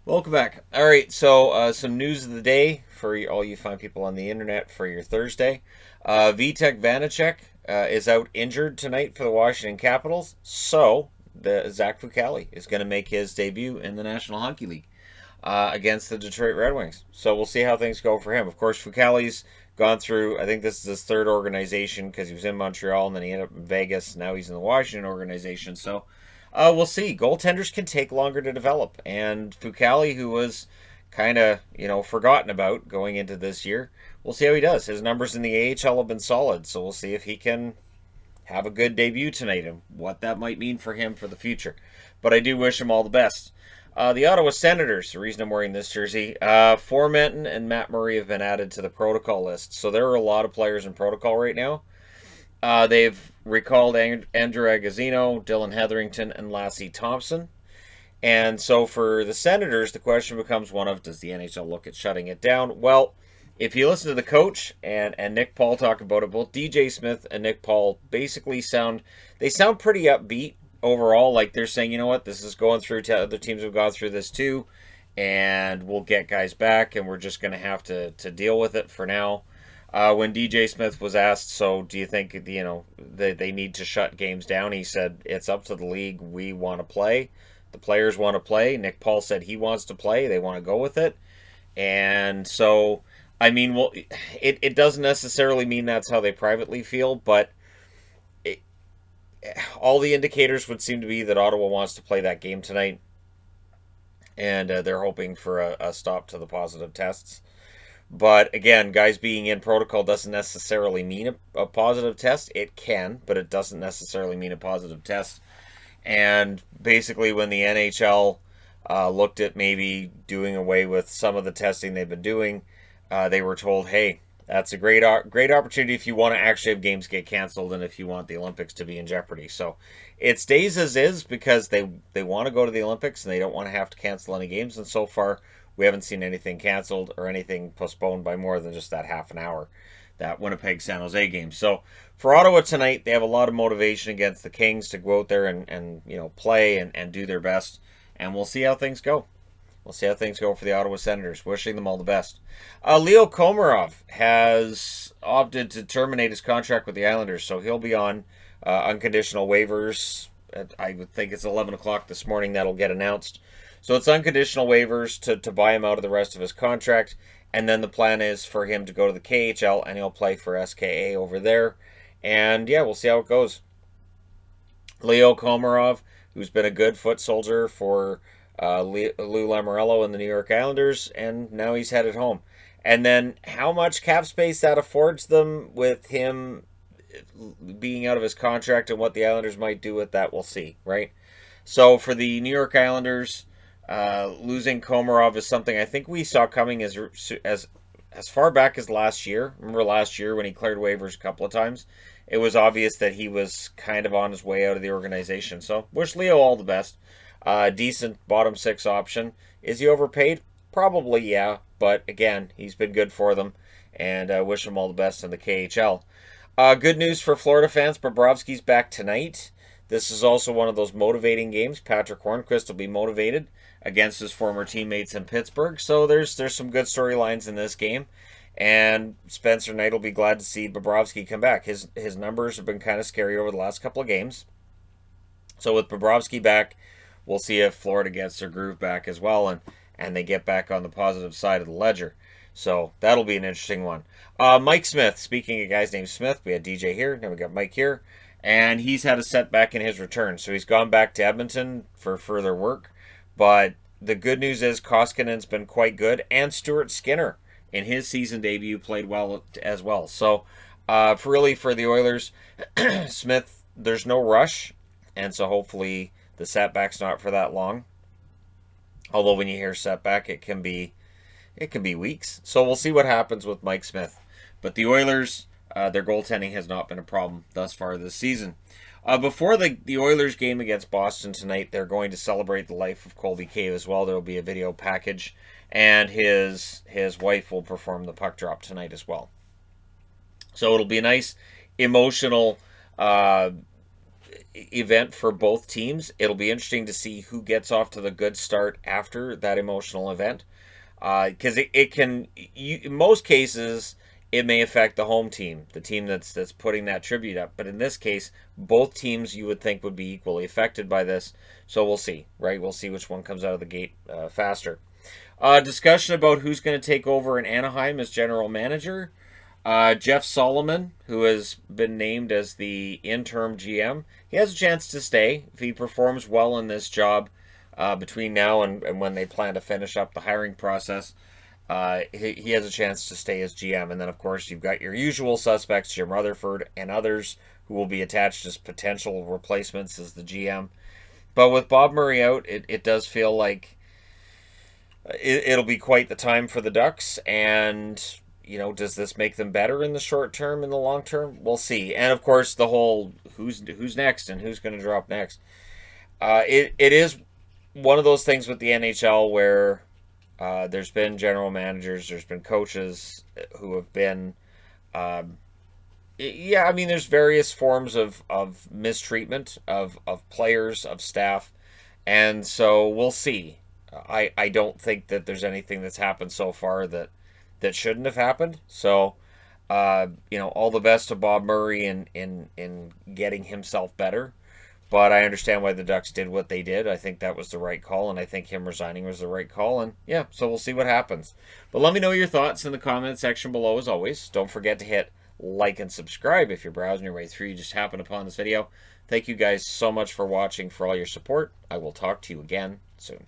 Welcome back. All right, so some news of the day for all you fine people on the internet for your Thursday. Vitek Vanacek is out injured tonight for the Washington Capitals, so the Zach Fucale is going to make his debut in the National Hockey League against the Detroit Red Wings. So we'll see how things go for him. Of course, Fucale's gone through, I think this is his third organization because he was in Montreal and then he ended up in Vegas. Now he's in the Washington organization. So we'll see. Goaltenders can take longer to develop. And Fucale, who was kind of, forgotten about going into this year, we'll see how he does. His numbers in the AHL have been solid. So we'll see if he can have a good debut tonight and what that might mean for him for the future. But I do wish him all the best. The Ottawa Senators, the reason I'm wearing this jersey, Formenton and Matt Murray have been added to the protocol list. So there are a lot of players in protocol right now. They've recalled Andrew Agozzino, Dylan Hetherington, and Lassie Thompson. And so for the Senators, the question becomes one of, does the NHL look at shutting it down? Well, if you listen to the coach and Nick Paul talk about it, both DJ Smith and Nick Paul basically sound pretty upbeat overall. Like they're saying, you know what, this is going through, other teams have gone through this too, and we'll get guys back, and we're just going to have to deal with it for now. When DJ Smith was asked, so do you think they need to shut games down? He said it's up to the league. We want to play. The players want to play. Nick Paul said he wants to play. They want to go with it. And so, I mean, well, it doesn't necessarily mean that's how they privately feel, but it, all the indicators would seem to be that Ottawa wants to play that game tonight, and they're hoping for a stop to the positive tests. But again, guys being in protocol doesn't necessarily mean a positive test. It can, but it doesn't necessarily mean a positive test. And basically, when the NHL looked at maybe doing away with some of the testing they've been doing, they were told, hey, that's a great opportunity if you want to actually have games get canceled and if you want the Olympics to be in jeopardy. So it stays as is because they want to go to the Olympics and they don't want to have to cancel any games. And so far, we haven't seen anything canceled or anything postponed by more than just that half an hour, that Winnipeg San Jose game. So for Ottawa tonight, they have a lot of motivation against the Kings to go out there and play and do their best. And we'll see how things go. We'll see how things go for the Ottawa Senators. Wishing them all the best. Leo Komarov has opted to terminate his contract with the Islanders, so he'll be on unconditional waivers. I would think it's 11 o'clock this morning that'll get announced. So it's unconditional waivers to buy him out of the rest of his contract. And then the plan is for him to go to the KHL and he'll play for SKA over there. And yeah, we'll see how it goes. Leo Komarov, who's been a good foot soldier for Lou Lamoriello and the New York Islanders, and now he's headed home. And then how much cap space that affords them with him being out of his contract and what the Islanders might do with that, we'll see, right? So for the New York Islanders, losing Komarov is something I think we saw coming as far back as last year. Remember last year when he cleared waivers a couple of times? It was obvious that he was kind of on his way out of the organization. So wish Leo all the best. Decent bottom six option. Is he overpaid? Probably, yeah. But again, he's been good for them. And wish him all the best in the KHL. Good news for Florida fans. Bobrovsky's back tonight. This is also one of those motivating games. Patrick Hornquist will be motivated against his former teammates in Pittsburgh. So there's some good storylines in this game. And Spencer Knight will be glad to see Bobrovsky come back. His numbers have been kind of scary over the last couple of games. So with Bobrovsky back, we'll see if Florida gets their groove back as well and they get back on the positive side of the ledger. So that'll be an interesting one. Mike Smith, speaking of guys named Smith, we had DJ here, now we got Mike here. And he's had a setback in his return. So he's gone back to Edmonton for further work. But the good news is Koskinen's been quite good. And Stuart Skinner in his season debut played well as well. So for the Oilers, Smith, there's no rush. And so hopefully the setback's not for that long. Although when you hear setback, it can be weeks. So we'll see what happens with Mike Smith. But the Oilers, their goaltending has not been a problem thus far this season. Before the Oilers game against Boston tonight, they're going to celebrate the life of Colby Cave as well. There will be a video package, and his wife will perform the puck drop tonight as well. So it'll be a nice, emotional event for both teams. It'll be interesting to see who gets off to the good start after that emotional event. Because it can, in most cases, it may affect the home team, the team that's putting that tribute up. But in this case, both teams you would think would be equally affected by this. So we'll see, right? We'll see which one comes out of the gate faster. Discussion about who's going to take over in Anaheim as general manager. Jeff Solomon, who has been named as the interim GM, he has a chance to stay if he performs well in this job between now and when they plan to finish up the hiring process. He has a chance to stay as GM. And then, of course, you've got your usual suspects, Jim Rutherford and others, who will be attached as potential replacements as the GM. But with Bob Murray out, it does feel like it'll be quite the time for the Ducks. And does this make them better in the short term, in the long term? We'll see. And of course, the whole who's next and who's going to drop next. It is one of those things with the NHL where there's been general managers, there's been coaches who have been, there's various forms of mistreatment of players, of staff, and so we'll see. I don't think that there's anything that's happened so far that shouldn't have happened. So, all the best to Bob Murray in getting himself better. But I understand why the Ducks did what they did. I think that was the right call, and I think him resigning was the right call. And yeah, so we'll see what happens. But let me know your thoughts in the comment section below, as always. Don't forget to hit like and subscribe if you're browsing your way through. You just happened upon this video. Thank you guys so much for watching, for all your support. I will talk to you again soon.